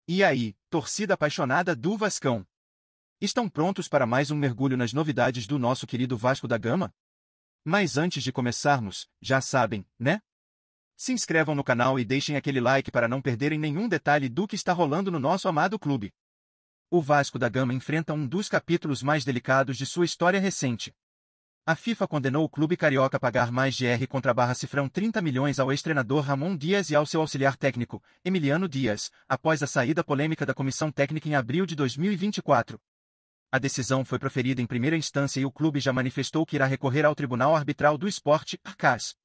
E aí, torcida apaixonada do Vascão? Estão prontos para mais um mergulho nas novidades do nosso querido Vasco da Gama? Mas antes de começarmos, já sabem, né? Se inscrevam no canal e deixem aquele like para não perderem nenhum detalhe do que está rolando no nosso amado clube. O Vasco da Gama enfrenta um dos capítulos mais delicados de sua história recente. A FIFA condenou o clube carioca a pagar mais de R/Cifrão 30 milhões ao ex-treinador Ramon Dias e ao seu auxiliar técnico, Emiliano Dias, após a saída polêmica da comissão técnica em abril de 2024. A decisão foi proferida em primeira instância e o clube já manifestou que irá recorrer ao Tribunal Arbitral do Esporte, CAS.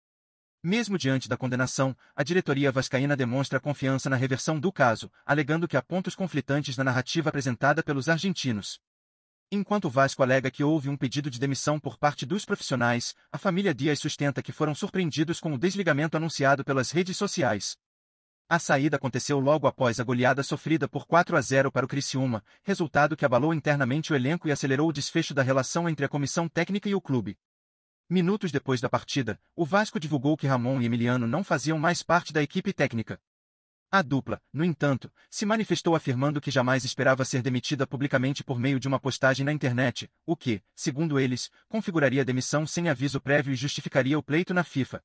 Mesmo diante da condenação, a diretoria vascaína demonstra confiança na reversão do caso, alegando que há pontos conflitantes na narrativa apresentada pelos argentinos. Enquanto o Vasco alega que houve um pedido de demissão por parte dos profissionais, a família Dias sustenta que foram surpreendidos com o desligamento anunciado pelas redes sociais. A saída aconteceu logo após a goleada sofrida por 4-0 para o Criciúma, resultado que abalou internamente o elenco e acelerou o desfecho da relação entre a comissão técnica e o clube. Minutos depois da partida, o Vasco divulgou que Ramon e Emiliano não faziam mais parte da equipe técnica. A dupla, no entanto, se manifestou afirmando que jamais esperava ser demitida publicamente por meio de uma postagem na internet, o que, segundo eles, configuraria demissão sem aviso prévio e justificaria o pleito na FIFA.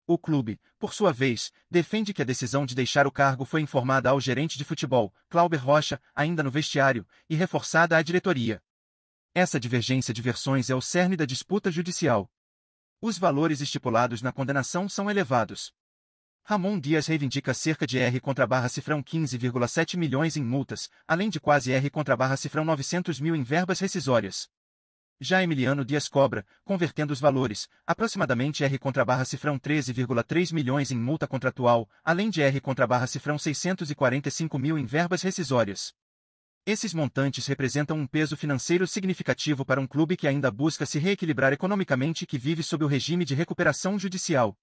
O clube, por sua vez, defende que a decisão de deixar o cargo foi informada ao gerente de futebol, Cláudio Rocha, ainda no vestiário, e reforçada à diretoria. Essa divergência de versões é o cerne da disputa judicial. Os valores estipulados na condenação são elevados. Ramon Dias reivindica cerca de R/Cifrão 15,7 milhões em multas, além de quase R/Cifrão 900 mil em verbas rescisórias. Já Emiliano Dias cobra, convertendo os valores, aproximadamente R/Cifrão 13,3 milhões em multa contratual, além de R/Cifrão 645 mil em verbas rescisórias. Esses montantes representam um peso financeiro significativo para um clube que ainda busca se reequilibrar economicamente e que vive sob o regime de recuperação judicial.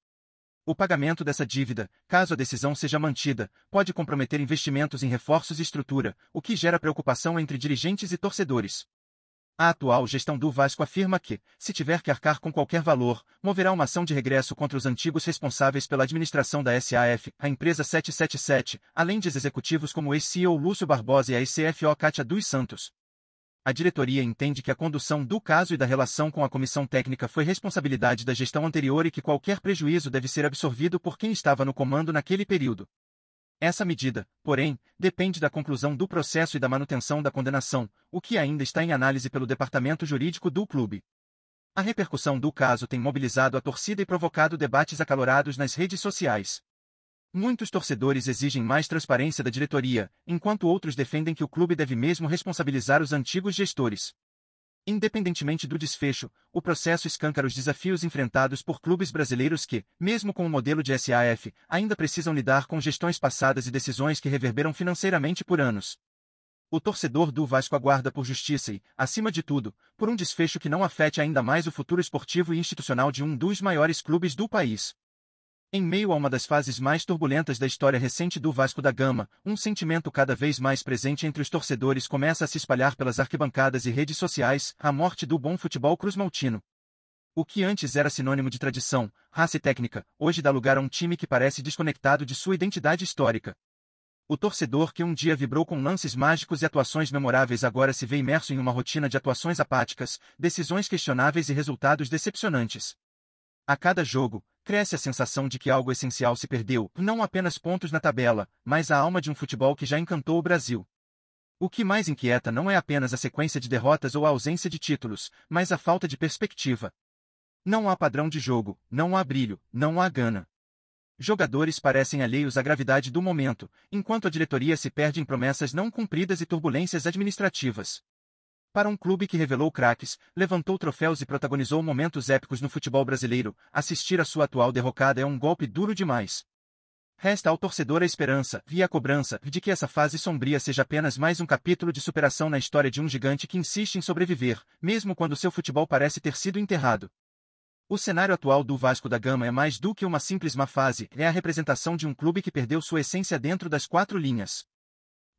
O pagamento dessa dívida, caso a decisão seja mantida, pode comprometer investimentos em reforços e estrutura, o que gera preocupação entre dirigentes e torcedores. A atual gestão do Vasco afirma que, se tiver que arcar com qualquer valor, moverá uma ação de regresso contra os antigos responsáveis pela administração da SAF, a empresa 777, além de executivos como o ex-CEO Lúcio Barbosa e a ex-CFO Kátia dos Santos. A diretoria entende que a condução do caso e da relação com a comissão técnica foi responsabilidade da gestão anterior e que qualquer prejuízo deve ser absorvido por quem estava no comando naquele período. Essa medida, porém, depende da conclusão do processo e da manutenção da condenação, o que ainda está em análise pelo departamento jurídico do clube. A repercussão do caso tem mobilizado a torcida e provocado debates acalorados nas redes sociais. Muitos torcedores exigem mais transparência da diretoria, enquanto outros defendem que o clube deve mesmo responsabilizar os antigos gestores. Independentemente do desfecho, o processo escancara os desafios enfrentados por clubes brasileiros que, mesmo com o modelo de SAF, ainda precisam lidar com gestões passadas e decisões que reverberam financeiramente por anos. O torcedor do Vasco aguarda por justiça e, acima de tudo, por um desfecho que não afete ainda mais o futuro esportivo e institucional de um dos maiores clubes do país. Em meio a uma das fases mais turbulentas da história recente do Vasco da Gama, um sentimento cada vez mais presente entre os torcedores começa a se espalhar pelas arquibancadas e redes sociais: a morte do bom futebol cruzmaltino. O que antes era sinônimo de tradição, raça e técnica, hoje dá lugar a um time que parece desconectado de sua identidade histórica. O torcedor que um dia vibrou com lances mágicos e atuações memoráveis agora se vê imerso em uma rotina de atuações apáticas, decisões questionáveis e resultados decepcionantes. A cada jogo, cresce a sensação de que algo essencial se perdeu, não apenas pontos na tabela, mas a alma de um futebol que já encantou o Brasil. O que mais inquieta não é apenas a sequência de derrotas ou a ausência de títulos, mas a falta de perspectiva. Não há padrão de jogo, não há brilho, não há gana. Jogadores parecem alheios à gravidade do momento, enquanto a diretoria se perde em promessas não cumpridas e turbulências administrativas. Para um clube que revelou craques, levantou troféus e protagonizou momentos épicos no futebol brasileiro, assistir à sua atual derrocada é um golpe duro demais. Resta ao torcedor a esperança, e a cobrança, de que essa fase sombria seja apenas mais um capítulo de superação na história de um gigante que insiste em sobreviver, mesmo quando seu futebol parece ter sido enterrado. O cenário atual do Vasco da Gama é mais do que uma simples má fase, é a representação de um clube que perdeu sua essência dentro das quatro linhas.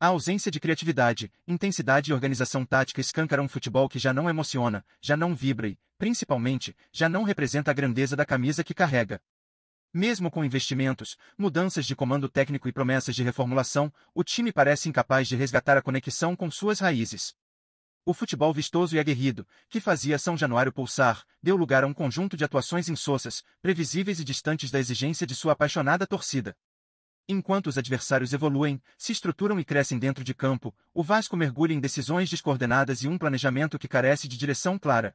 A ausência de criatividade, intensidade e organização tática escancara um futebol que já não emociona, já não vibra e, principalmente, já não representa a grandeza da camisa que carrega. Mesmo com investimentos, mudanças de comando técnico e promessas de reformulação, o time parece incapaz de resgatar a conexão com suas raízes. O futebol vistoso e aguerrido, que fazia São Januário pulsar, deu lugar a um conjunto de atuações insossas, previsíveis e distantes da exigência de sua apaixonada torcida. Enquanto os adversários evoluem, se estruturam e crescem dentro de campo, o Vasco mergulha em decisões descoordenadas e um planejamento que carece de direção clara.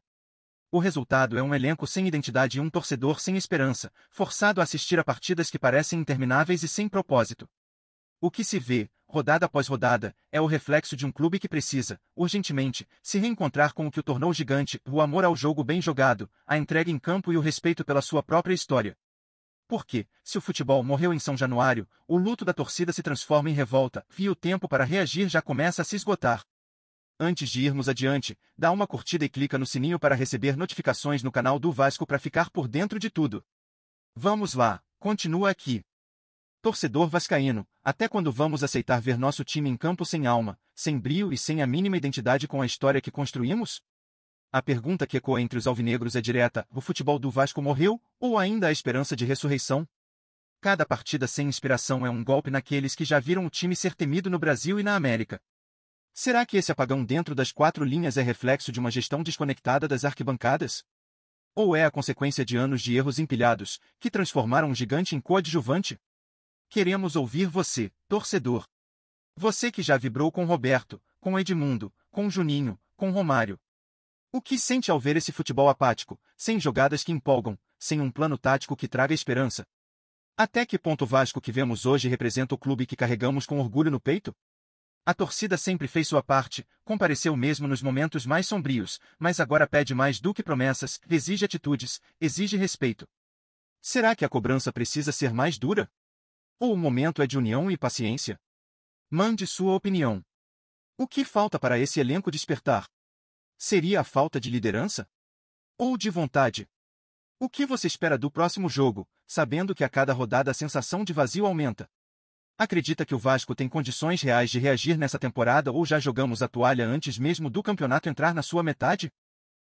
O resultado é um elenco sem identidade e um torcedor sem esperança, forçado a assistir a partidas que parecem intermináveis e sem propósito. O que se vê, rodada após rodada, é o reflexo de um clube que precisa, urgentemente, se reencontrar com o que o tornou gigante: o amor ao jogo bem jogado, a entrega em campo e o respeito pela sua própria história. Porque, se o futebol morreu em São Januário, o luto da torcida se transforma em revolta, e o tempo para reagir já começa a se esgotar. Antes de irmos adiante, dá uma curtida e clica no sininho para receber notificações no canal do Vasco para ficar por dentro de tudo. Vamos lá, continua aqui. Torcedor vascaíno, até quando vamos aceitar ver nosso time em campo sem alma, sem brio e sem a mínima identidade com a história que construímos? A pergunta que ecoa entre os alvinegros é direta: o futebol do Vasco morreu, ou ainda há esperança de ressurreição? Cada partida sem inspiração é um golpe naqueles que já viram o time ser temido no Brasil e na América. Será que esse apagão dentro das quatro linhas é reflexo de uma gestão desconectada das arquibancadas? Ou é a consequência de anos de erros empilhados, que transformaram um gigante em coadjuvante? Queremos ouvir você, torcedor. Você que já vibrou com Roberto, com Edmundo, com Juninho, com Romário. O que sente ao ver esse futebol apático, sem jogadas que empolgam, sem um plano tático que traga esperança? Até que ponto o Vasco que vemos hoje representa o clube que carregamos com orgulho no peito? A torcida sempre fez sua parte, compareceu mesmo nos momentos mais sombrios, mas agora pede mais do que promessas, exige atitudes, exige respeito. Será que a cobrança precisa ser mais dura? Ou o momento é de união e paciência? Mande sua opinião. O que falta para esse elenco despertar? Seria a falta de liderança? Ou de vontade? O que você espera do próximo jogo, sabendo que a cada rodada a sensação de vazio aumenta? Acredita que o Vasco tem condições reais de reagir nessa temporada ou já jogamos a toalha antes mesmo do campeonato entrar na sua metade?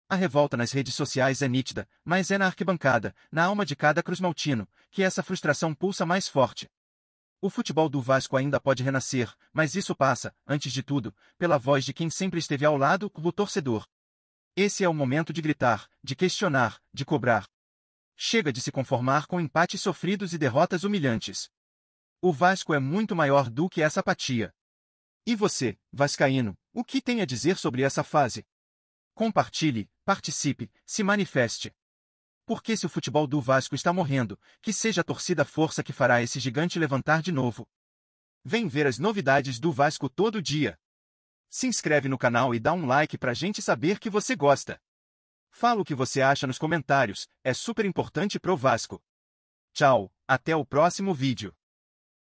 A revolta nas redes sociais é nítida, mas é na arquibancada, na alma de cada cruzmaltino, que essa frustração pulsa mais forte. O futebol do Vasco ainda pode renascer, mas isso passa, antes de tudo, pela voz de quem sempre esteve ao lado, o torcedor. Esse é o momento de gritar, de questionar, de cobrar. Chega de se conformar com empates sofridos e derrotas humilhantes. O Vasco é muito maior do que essa apatia. E você, vascaíno, o que tem a dizer sobre essa fase? Compartilhe, participe, se manifeste. Porque se o futebol do Vasco está morrendo, que seja a torcida a força que fará esse gigante levantar de novo. Vem ver as novidades do Vasco todo dia. Se inscreve no canal e dá um like pra gente saber que você gosta. Fala o que você acha nos comentários, é super importante pro Vasco. Tchau, até o próximo vídeo.